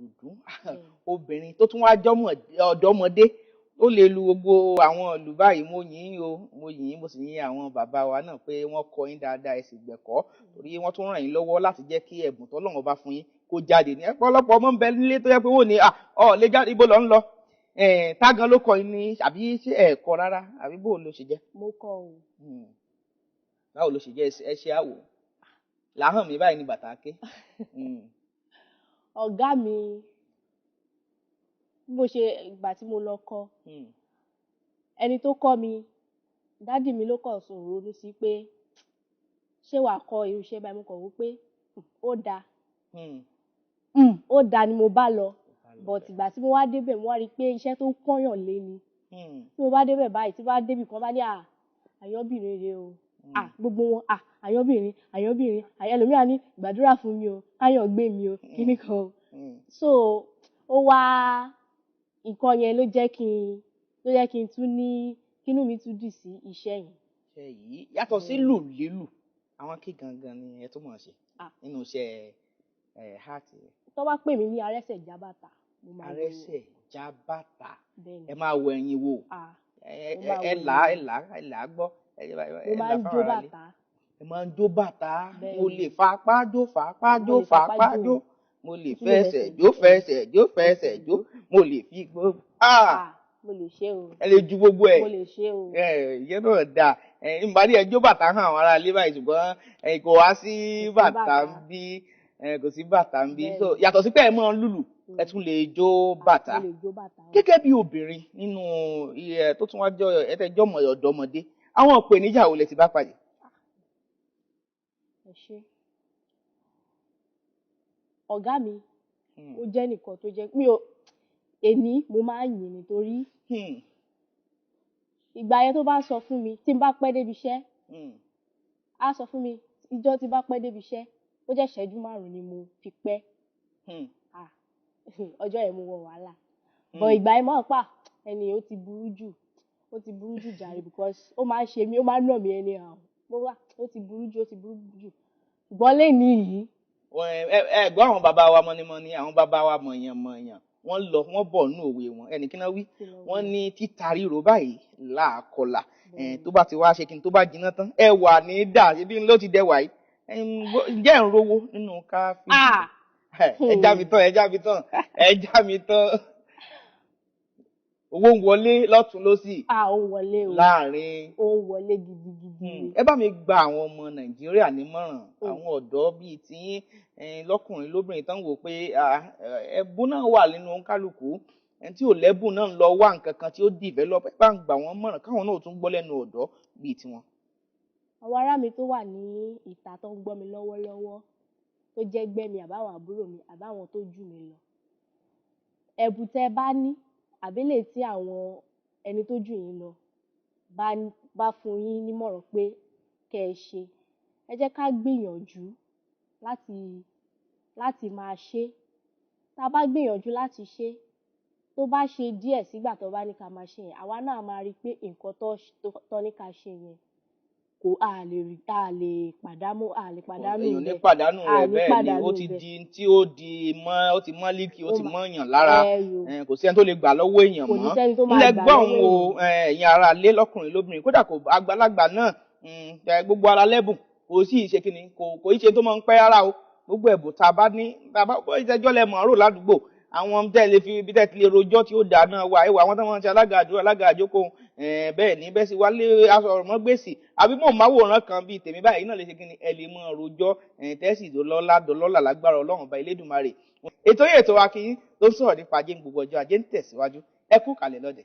dùndún obìnrin tó tún wá jọmọ ọ̀dọ́mọdé ó lè lu gbogbo àwọn ìlú báyìí mo yìn o mo yìn mo sì yìn àwọn bàbá wa náà pé wọ́n kọ́ yín dáadáa ẹ sì gbẹ̀kọ́ torí wọ́n tún ràn yín lọ́wọ́ láti jẹ́ kí ẹ̀bùn tọ́lọ́run bá fún yín kó jáde ní ọ̀pọ̀lọpọ̀ ọmọ ń bẹ nílé tó yẹ pé wọ́n ní lè jáde ibo lọ ń lọ tágan ló kọ́ yín ní àbí ṣé ẹ kọ́ rárá àbí bó ló ṣe jẹ́. mo kọ́ o. báwo ló ṣe jẹ́ ẹ ṣe àwò làhàn mi báyìí ní bàtà ké. ọ̀gá mi bó ṣe ìgbà tí mo lọ kọ́ ẹni tó kọ́ mi dádì mi ló kàn sọ̀rọ̀ ronú sí pé ṣé wàá kọ́ irú iṣẹ́ báyìí mo kàn wò pé ó dáa ó dáa ni mo bá lọ but ìgbà tí mo wá débẹ̀ mo wá rí i pé iṣẹ́ tó kọ́yàn lé ni tí mo bá débẹ̀ báyìí tí bá débì kan bá ní àyànbìnrin rèé o gbogbo wọn àyànbìnrin ẹlòmíràn ní gbàdúrà fún mi o káyọ̀ gbé mi o kíní kan o so ó wá nǹkan yẹn ló jẹ́ kí n tún ní kínú mi tún dùn sí iṣẹ́ yẹn. iṣẹ́ yìí yàtọ̀ sí lù lílù àwọn kí gangan ni ẹ tó mọ̀ ṣe nínú iṣẹ́ háàtì rẹ̀. tó bá pè mí ní arẹ́sẹ̀ jábàtà. arẹ́sẹ̀ jábàtà ẹ máa wọ ẹyin wo ẹ là á gbọ́. mo máa ń jó bàtà. ẹ máa ń jó bàtà mo lè fa apá jó fa apá jó fa apá jó mo lè fẹsẹ̀ jó mo lè fi gbó. mo lè ṣe o. ẹ lè ju gbogbo ẹ. mo lè ṣe o. ìyẹn náà dáa ìbàdí ẹ jó bàtà hàn àwọn ará ilé báyìí ṣùgbọ́n kò wá sí bàtà ń bí kò sí bàtà ń bí so yàtọ̀ sí pé ẹ máa ń lùlù ẹ tún lè jó bàtà. gẹ́gẹ́ bí obìnrin nínú tó tún wá jọ ẹ̀tẹ́jọ́ ọ̀dọ́mọdé àwọn ìpèníjà wo lẹ ti bá pàdé. ẹ ṣé ọ̀gá mi ó jẹ́ nìkan tó jẹ́ èní mo máa ń yìn nítorí ìgbà yẹn tó bá sọ fún mi tí n bá pẹ́ débi iṣẹ́ á sọ fún mi ìjọ́ tí n bá pẹ́ débi iṣẹ́ ó jẹ́ ìṣẹ́jú 5 ni mo fi pẹ́ ọjọ́ yẹn mo wọ wàhálà bọ̀ ìgbà yẹn mọ̀ pa ẹni ó ti burú jù jàre because ó máa ń ṣe mí ó máa ń nà mí ẹni àwọn mo wá ó ti burú jù ṣùgbọ́n lẹ́ni yìí. ẹ gbọ́ àwọn bàbá wa mọ̀nìmọ̀nì àwọn bàbá wa mọ̀yàn wọ́n bọ̀ nínú òwe wọn ẹnì kí náà wí wọ́n ní títa ríro báyìí làákọlà tó bá ti wá ṣe kí n tó bá jiná tán ẹ wà ní dà síbi ló ti dẹwà yìí ǹjẹ́ ń rówó nínú káfíńsì ẹ já mi tán owó ń wọlé lọ́tún lósì ó ń wọlé o láàrin ó ń wọlé gidigidi. ẹ bá mi gba àwọn ọmọ Nàìjíríà nímọ̀ràn àwọn ọ̀dọ́ bíi tiyín lọ́kùnrin lóbìnrin tán wò pé ẹ̀bùn náà wà nínú kálukú tí ò lẹ́bùn náà ń lọ wá nǹkan kan tí ó develop ẹ bá ń gbà wọ́n mọ̀ràn káwọn náà tún gbọ́ lẹ́nu ọ̀dọ́ bíi tiwọn. àwọn ará mi tó wà ní ìta tó ń gbọ́ mi lọ́wọ́lọ́wọ́ tó jẹ́ gbẹ́ mi àbáwọn àbúrò mi àbáwọn tó jù mí lọ ẹ̀bùn tẹ́ bá ní àbílẹ̀ tí àwọn ẹni tó jù yín lọ bá fún yín nímọ̀ràn pé kẹ́ ẹ ṣe ẹ jẹ́ ká gbìyànjú láti máa ṣe tá a bá gbìyànjú láti ṣe tó bá ṣe díẹ̀ sígbà tó bá ní ká máa ṣe yẹn àwa náà máa rí i pé nǹkan tó ní ká ṣe yẹn kò a lè pàdánù èèyàn ní pàdánù rẹ̀ bẹ́ẹ̀ ni ó ti di tí ó ti mọ́ líkì ó ti mọ́ èèyàn lára kò sí ẹni tó lè gbà lọ́wọ́ èèyàn mọ́ lẹ́gbọ́n o ẹ̀yin ara lé lọ́kùnrin lóbìnrin kódà kò àgbàlagbà náà gbogbo ara lẹ́bùn kò sí ìṣe kíni kò í ṣe tó máa ń pẹ́ rárá o gbogbo ẹ̀bùn tá a bá ní ìṣẹ́jọ́ lẹ mọ̀ ọ́rò ládùúgbò àwọn tẹ́lẹ̀ fi ibi tẹ́lẹ̀ lè rojọ́ tí ó dáná wà ẹ̀wọ̀ àwọn tó máa ń ṣe alága àjókòó bẹ́ẹ̀ ní bẹ́ẹ̀ sì wálé aṣọ ọ̀rọ̀mọ́ gbèsè àbí mò ń máwòrán kan bíi tèmi báyìí náà lè ṣe kíni ẹ lè mọ rojọ́ tẹ́sì dọ́lọ́lá lágbára Ọlọ́run ọba Elédùmarè ètò yìí ètò Akíyín tó ń sọ̀rọ̀ nípa ajé gbogbo ọjọ́ ajé ń tẹ̀síwájú ẹ kú kalẹ̀ lọ́dẹ̀.